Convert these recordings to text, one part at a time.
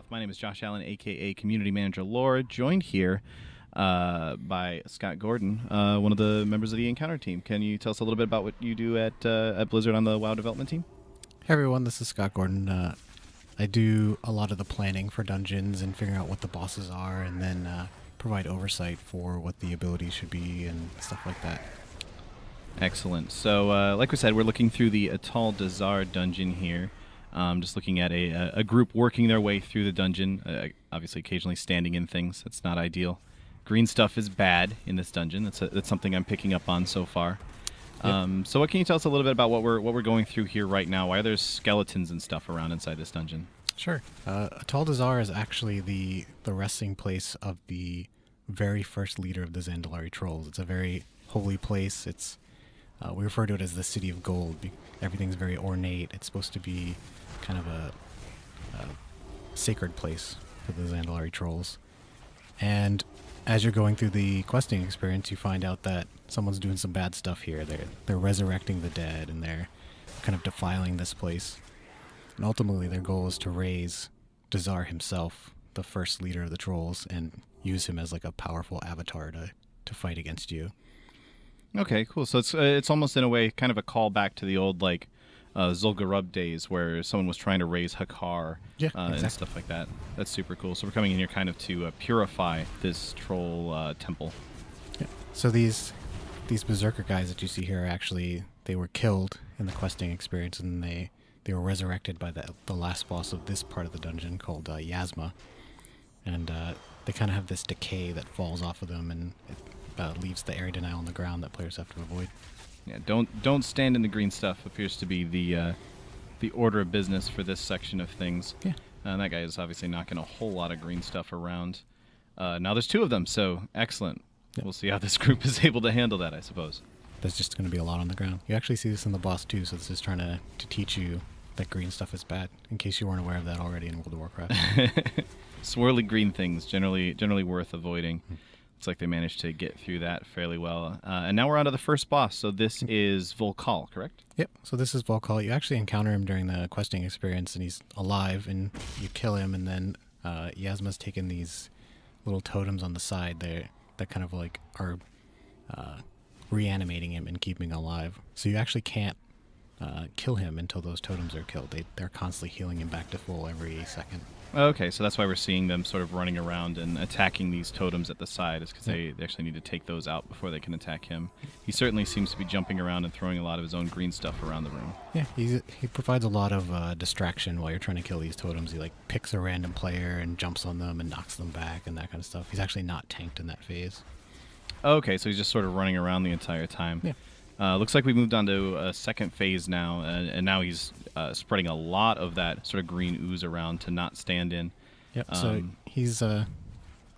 off. My name is Josh Allen, a.k.a. Community Manager Lore, joined here by Scott Gordon, one of the members of the Encounter team. Can you tell us a little bit about what you do at Blizzard on the WoW development team? Hey everyone, this is Scott Gordon. I do a lot of the planning for dungeons and figuring out what the bosses are, and then provide oversight for what the abilities should be and stuff like that. Excellent. So, like we said, we're looking through the Atal Dazar Donjon here. Just looking at a group working their way through the dungeon, obviously occasionally standing in things. That's not ideal. Green stuff is bad in this dungeon. That's something I'm picking up on so far. Yep. So what can you tell us a little bit about what we're going through here right now? Why are there skeletons and stuff around inside this dungeon? Sure. Atal Dazar is actually the resting place of the very first leader of the Zandalari Trolls. It's a very holy place. It's we refer to it as the City of Gold. Everything's very ornate. It's supposed to be kind of a sacred place for the Zandalari Trolls. And as you're going through the questing experience, you find out that someone's doing some bad stuff here. They're resurrecting the dead, and they're kind of defiling this place. And ultimately, their goal is to raise Dazar himself, the first leader of the Trolls, and use him as like a powerful avatar to fight against you. Okay, cool. So it's almost in a way kind of a callback to the old Zul'Gurub days where someone was trying to raise Hakar Exactly. and stuff like that. That's super cool. So we're coming in here kind of to purify this troll temple. Yeah. So these berserker guys that you see here are actually, they were killed in the questing experience, and they were resurrected by the last boss of this part of the dungeon called Yasma. And they kind of have this decay that falls off of them, and it leaves the area denial on the ground that players have to avoid. Yeah, don't stand in the green stuff appears to be the order of business for this section of things. Yeah. And that guy is obviously knocking a whole lot of green stuff around. Now there's two of them, so excellent. Yep. We'll see how this group is able to handle that, I suppose. There's just going to be a lot on the ground. You actually see this in the boss too, so this is trying to teach you that green stuff is bad, in case you weren't aware of that already in World of Warcraft. Swirly green things, generally worth avoiding. Looks like they managed to get through that fairly well. And now we're on to the first boss. So this is Volkal, correct? Yep. So this is Volkal. You actually encounter him during the questing experience, and he's alive, and you kill him, and then Yasma's taken these little totems on the side there that kind of like are reanimating him and keeping him alive. So you actually can't kill him until those totems are killed. They're constantly healing him back to full every second. Okay, so that's why we're seeing them sort of running around and attacking these totems at the side, is because they actually need to take those out before they can attack him. He certainly seems to be jumping around and throwing a lot of his own green stuff around the room. Yeah, he provides a lot of distraction while you're trying to kill these totems. He like picks a random player and jumps on them and knocks them back and that kind of stuff. He's actually not tanked in that phase. Okay, so he's just sort of running around the entire time. Yeah. Looks like we moved on to a second phase now, and now he's spreading a lot of that sort of green ooze around to not stand in. Yep, so he's, now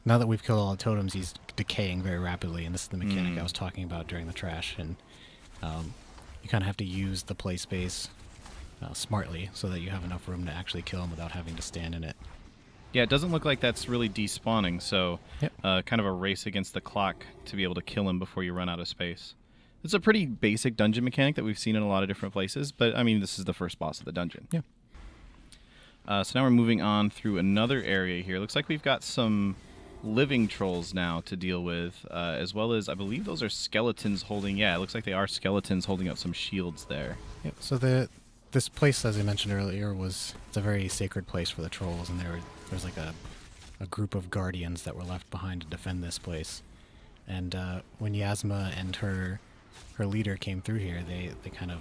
that we've killed all the totems, he's decaying very rapidly, and this is the mechanic I was talking about during the trash, and you kind of have to use the play space smartly so that you have enough room to actually kill him without having to stand in it. Yeah, it doesn't look like that's really despawning, so kind of a race against the clock to be able to kill him before you run out of space. It's a pretty basic dungeon mechanic that we've seen in a lot of different places, but I mean, this is the first boss of the dungeon. Yeah. So now we're moving on through another area here. Looks like we've got some living trolls now to deal with, as well as, I believe those are skeletons holding, it looks like they are skeletons holding up some shields there. Yeah, so this place, as I mentioned earlier, it's a very sacred place for the trolls, and there's like a group of guardians that were left behind to defend this place. And when Yasma and her leader came through here, they kind of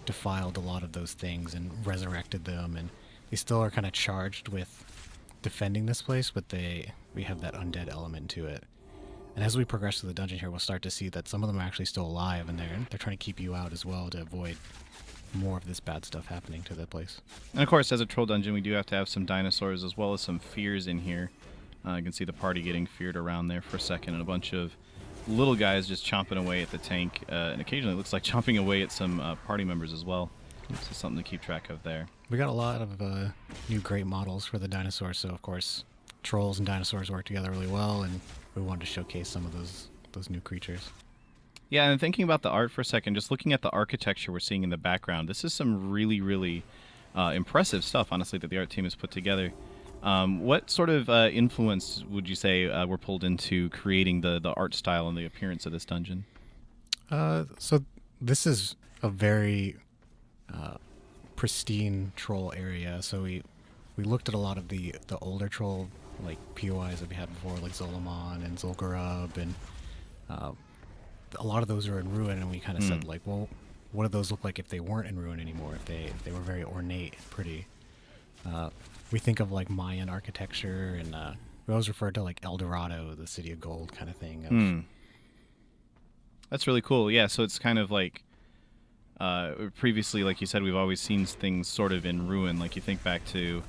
defiled a lot of those things and resurrected them, and they still are kind of charged with defending this place, but we have that undead element to it. And as we progress through the dungeon here, we'll start to see that some of them are actually still alive, and they're trying to keep you out as well to avoid more of this bad stuff happening to the place. And of course, as a troll dungeon, we do have to have some dinosaurs as well as some fears in here. You can see the party getting feared around there for a second, and a bunch of little guys just chomping away at the tank, and occasionally it looks like chomping away at some party members as well. So something to keep track of there. We got a lot of new great models for the dinosaurs, so of course trolls and dinosaurs work together really well, and we wanted to showcase some of those new creatures. Yeah, and thinking about the art for a second, just looking at the architecture we're seeing in the background, this is some really, really impressive stuff, honestly, that the art team has put together. What sort of influence would you say were pulled into creating the art style and the appearance of this dungeon? So this is a very pristine troll area. So we looked at a lot of the older troll like POIs that we had before, like Zolomon and Zul'Gurub, and uh, a lot of those are in ruin. And we kind of said like, well, what do those look like if they weren't in ruin anymore? If they were very ornate and pretty. We think of like Mayan architecture, and we always refer to like El Dorado, the city of gold, kind of thing. That's really cool. Yeah, so it's kind of like previously, like you said, we've always seen things sort of in ruin. Like you think back to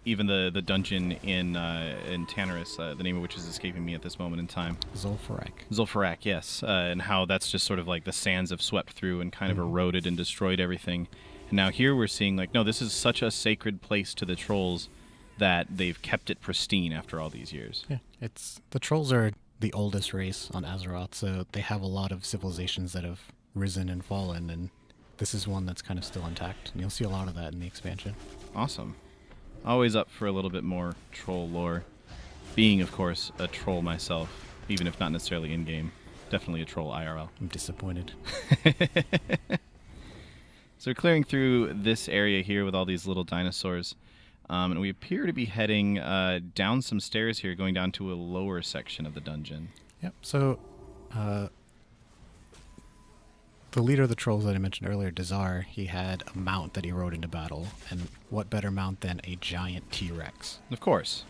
even the dungeon in Tanarus, the name of which is escaping me at this moment in time. Zul'Farrak, yes, and how that's just sort of like the sands have swept through and kind of eroded and destroyed everything. And now here we're seeing like, no, this is such a sacred place to the trolls that they've kept it pristine after all these years. Yeah, the trolls are the oldest race on Azeroth, so they have a lot of civilizations that have risen and fallen, and this is one that's kind of still intact. And you'll see a lot of that in the expansion. Awesome. Always up for a little bit more troll lore. Being, of course, a troll myself, even if not necessarily in-game. Definitely a troll IRL. I'm disappointed. So we're clearing through this area here with all these little dinosaurs. And we appear to be heading down some stairs here, going down to a lower section of the dungeon. Yep, so the leader of the trolls that I mentioned earlier, Dazar, he had a mount that he rode into battle. And what better mount than a giant T-Rex? Of course.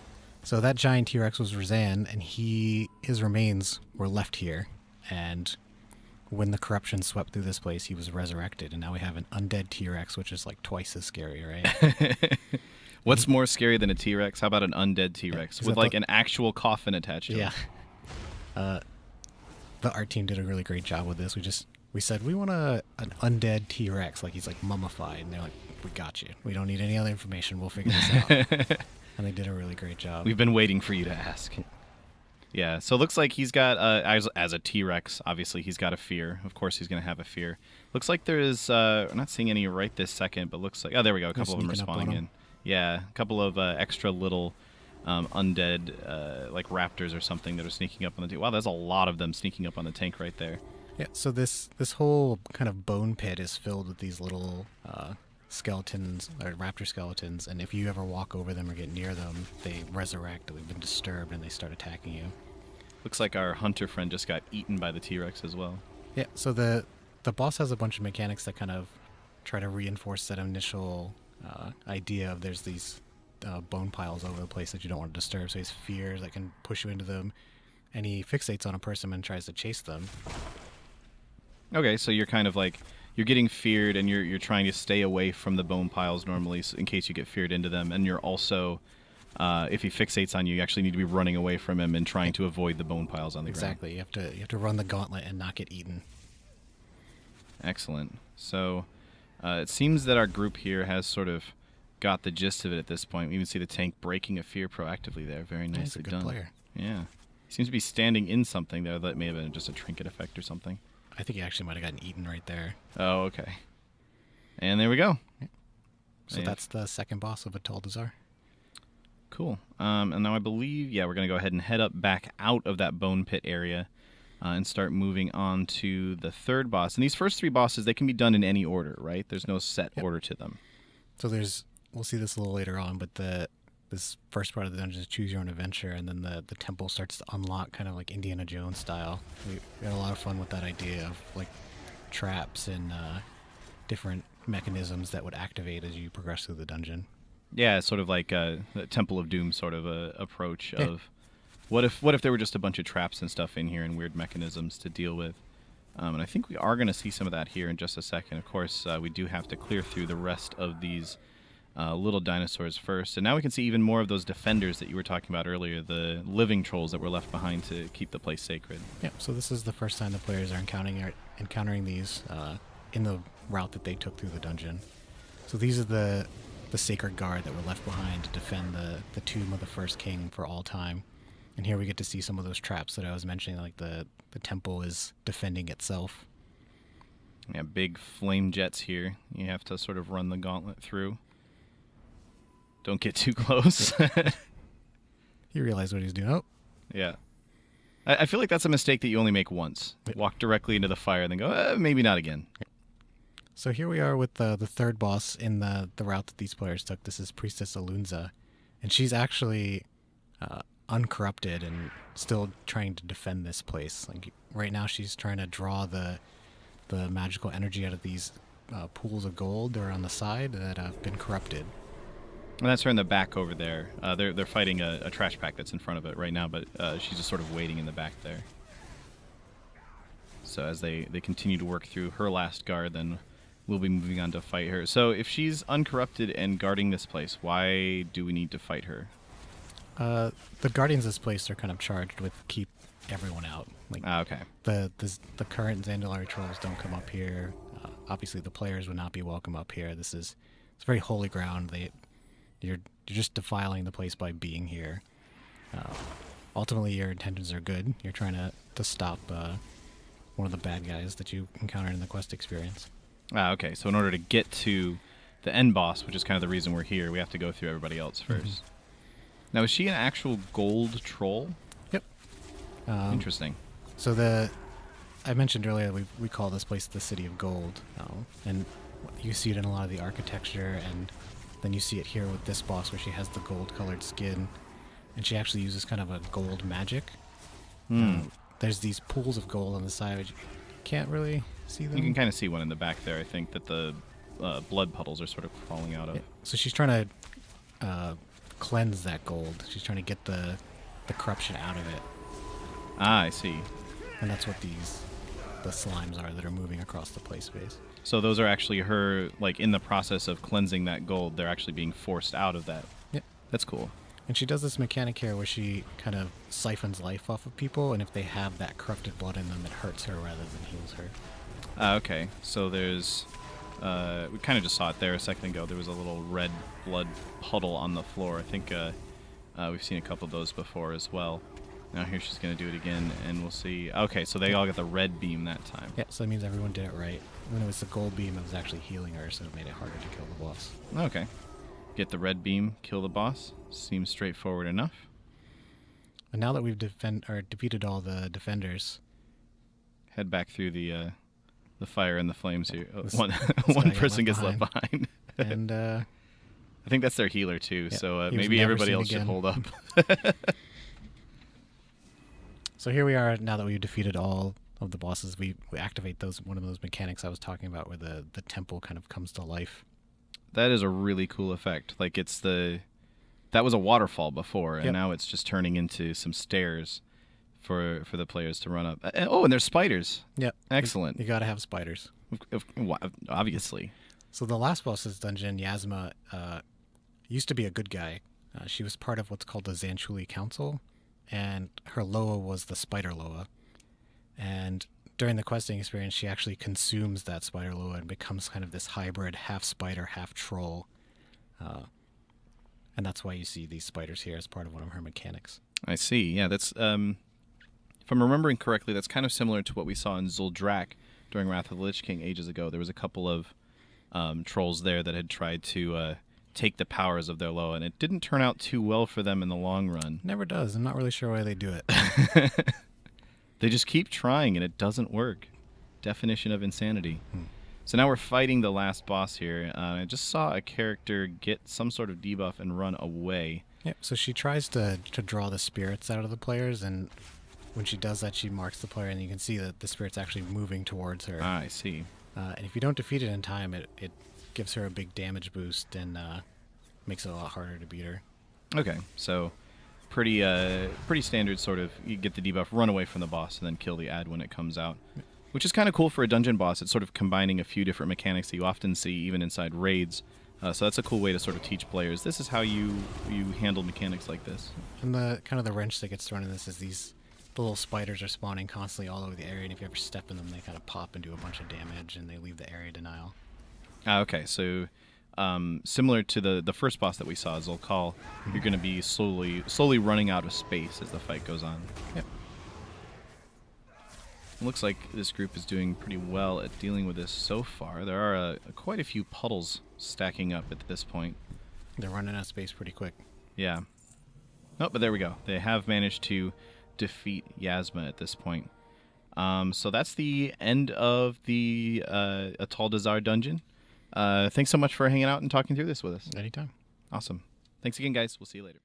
So that giant T-Rex was Razan, and his remains were left here. And when the corruption swept through this place, he was resurrected. And now we have an undead T-Rex, which is like twice as scary, right? What's more scary than a T-Rex? How about an undead T-Rex with like an actual coffin attached to it? Yeah. The art team did a really great job with this. We said we want an undead T-Rex, like he's like mummified, and they're like, we got you. We don't need any other information. We'll figure this out. And they did a really great job. We've been waiting for you to ask. Yeah, so it looks like he's got, as a T-Rex, obviously he's got a fear. Of course he's going to have a fear. Looks like there's, I'm not seeing any right this second, but looks like, oh, there we go. A couple of them are spawning in. Yeah, a couple of extra little undead, like raptors or something that are sneaking up on the tank. Wow, there's a lot of them sneaking up on the tank right there. Yeah, so this whole kind of bone pit is filled with these little skeletons, or raptor skeletons, and if you ever walk over them or get near them, they resurrect. They've been disturbed, and they start attacking you. Looks like our hunter friend just got eaten by the T-Rex as well. Yeah, so the boss has a bunch of mechanics that kind of try to reinforce that initial idea of there's these bone piles over the place that you don't want to disturb. So he has fears that can push you into them, and he fixates on a person and tries to chase them. Okay, so you're kind of like, you're getting feared and you're trying to stay away from the bone piles normally in case you get feared into them, and you're also, if he fixates on you, you actually need to be running away from him and trying to avoid the bone piles on the ground. Exactly, you have to run the gauntlet and not get eaten. Excellent. So it seems that our group here has sort of got the gist of it at this point. We even see the tank breaking a fear proactively there. Very nicely He's a good done. player. Yeah. He seems to be standing in something there that may have been just a trinket effect or something. I think he actually might have gotten eaten right there. Oh, okay. And there we go. Yeah. So that's the second boss of Atal Dazar. Cool. And now I believe, we're going to go ahead and head up back out of that bone pit area and start moving on to the third boss. And these first three bosses, they can be done in any order, right? There's no set order to them. So we'll see this a little later on, but this first part of the dungeon is choose your own adventure, and then the temple starts to unlock kind of like Indiana Jones style. We had a lot of fun with that idea of like traps and different mechanisms that would activate as you progress through the dungeon. Yeah, sort of like a Temple of Doom sort of a approach of what if there were just a bunch of traps and stuff in here and weird mechanisms to deal with. And I think we are going to see some of that here in just a second. Of course, we do have to clear through the rest of these little dinosaurs first. And now we can see even more of those defenders that you were talking about earlier, the living trolls that were left behind to keep the place sacred. Yeah, so this is the first time the players are encountering these in the route that they took through the dungeon. So these are the sacred guard that were left behind to defend the tomb of the first king for all time. And here we get to see some of those traps that I was mentioning, like the temple is defending itself. Yeah, big flame jets here. You have to sort of run the gauntlet through. Don't get too close. He realized what he was doing. Oh, Yeah. I feel like that's a mistake that you only make once. Walk directly into the fire and then go, maybe not again. so here we are with the third boss in the route that these players took. This is Priestess Alunza, and she's actually uncorrupted and still trying to defend this place. Like right now, she's trying to draw the magical energy out of these pools of gold that are on the side that have been corrupted. And that's her in the back over there. They're fighting a trash pack that's in front of it right now, but she's just sort of waiting in the back there. So as they continue to work through her last guard, then we'll be moving on to fight her. So if she's uncorrupted and guarding this place, why do we need to fight her? The guardians of this place are kind of charged with keep everyone out. Like Okay. the current Zandalari trolls don't come up here. Obviously, the players would not be welcome up here. It's very holy ground. You're just defiling the place by being here. Ultimately, your intentions are good. You're trying to stop one of the bad guys that you encountered in the quest experience. Okay. So in order to get to the end boss, which is kind of the reason we're here, we have to go through everybody else first. Now, is she an actual gold troll? Yep. Interesting. So I mentioned earlier we call this place the City of Gold, and you see it in a lot of the architecture, and then you see it here with this boss where she has the gold-colored skin, and she actually uses kind of a gold magic. There's these pools of gold on the side, but you can't really see them. You can kind of see one in the back there, I think, that the blood puddles are sort of falling out of. Yeah. So she's trying to cleanse that gold. She's trying to get the corruption out of it. Ah, I see. And that's what the slimes are that are moving across the play space. So those are actually her, like, in the process of cleansing that gold, they're actually being forced out of that. Yep. That's cool. And she does this mechanic here where she kind of siphons life off of people, and if they have that corrupted blood in them, it hurts her rather than heals her. Okay. So there's... we kind of just saw it there a second ago. There was a little red blood puddle on the floor. I think we've seen a couple of those before as well. Now here she's going to do it again, and we'll see. Okay, so they all got the red beam that time. Yeah, so that means everyone did it right. When it was the gold beam, it was actually healing her, so it made it harder to kill the boss. Okay. Get the red beam, kill the boss. Seems straightforward enough. And now that we've defeated all the defenders, Head back through the fire and the flames here. This One guy got person left gets left behind. and I think that's their healer too, Yeah, so he was maybe never everybody seen else should again. hold up. so here we are now that we've defeated all of the bosses. We activate one of those mechanics I was talking about where the temple kind of comes to life. That is a really cool effect. Like that was a waterfall before, and Yep. now it's just turning into some stairs for the players to run up. And there's spiders. Yep. Excellent. You gotta have spiders. Obviously. So the last boss's dungeon, Yasma, used to be a good guy. She was part of what's called the Zanchuli Council, and her Loa was the Spider Loa. And during the questing experience, she actually consumes that Spider Loa and becomes kind of this hybrid, half spider, half troll. And that's why you see these spiders here as part of one of her mechanics. I see. Yeah, that's if I'm remembering correctly, that's kind of similar to what we saw in Zuldrak during Wrath of the Lich King ages ago. There was a couple of trolls there that had tried to take the powers of their Loa, and it didn't turn out too well for them in the long run. Never does. I'm not really sure why they do it. They just keep trying, and it doesn't work. Definition of insanity. So now we're fighting the last boss here. I just saw a character get some sort of debuff and run away. Yeah, so she tries to draw the spirits out of the players, and when she does that, she marks the player, and you can see that the spirit's actually moving towards her. Ah, I see. And if you don't defeat it in time, it gives her a big damage boost and makes it a lot harder to beat her. Okay, so pretty standard sort of. You get the debuff, run away from the boss, and then kill the ad when it comes out. Which is kind of cool for a dungeon boss. It's sort of combining a few different mechanics that you often see even inside raids. So that's a cool way to sort of teach players. This is how you handle mechanics like this. And the kind of the wrench that gets thrown in this is the little spiders are spawning constantly all over the area, and if you ever step in them, they kind of pop and do a bunch of damage, and they leave the area denial. Okay, so similar to the first boss that we saw, Zulkal, you're going to be slowly running out of space as the fight goes on. Yep. It looks like this group is doing pretty well at dealing with this so far. There are quite a few puddles stacking up at this point. They're running out of space pretty quick. Yeah. Oh, but there we go. They have managed to defeat Yasma at this point. So that's the end of the Atal Dazar Donjon. Thanks so much for hanging out and talking through this with us. Anytime. Awesome. Thanks again, guys. We'll see you later.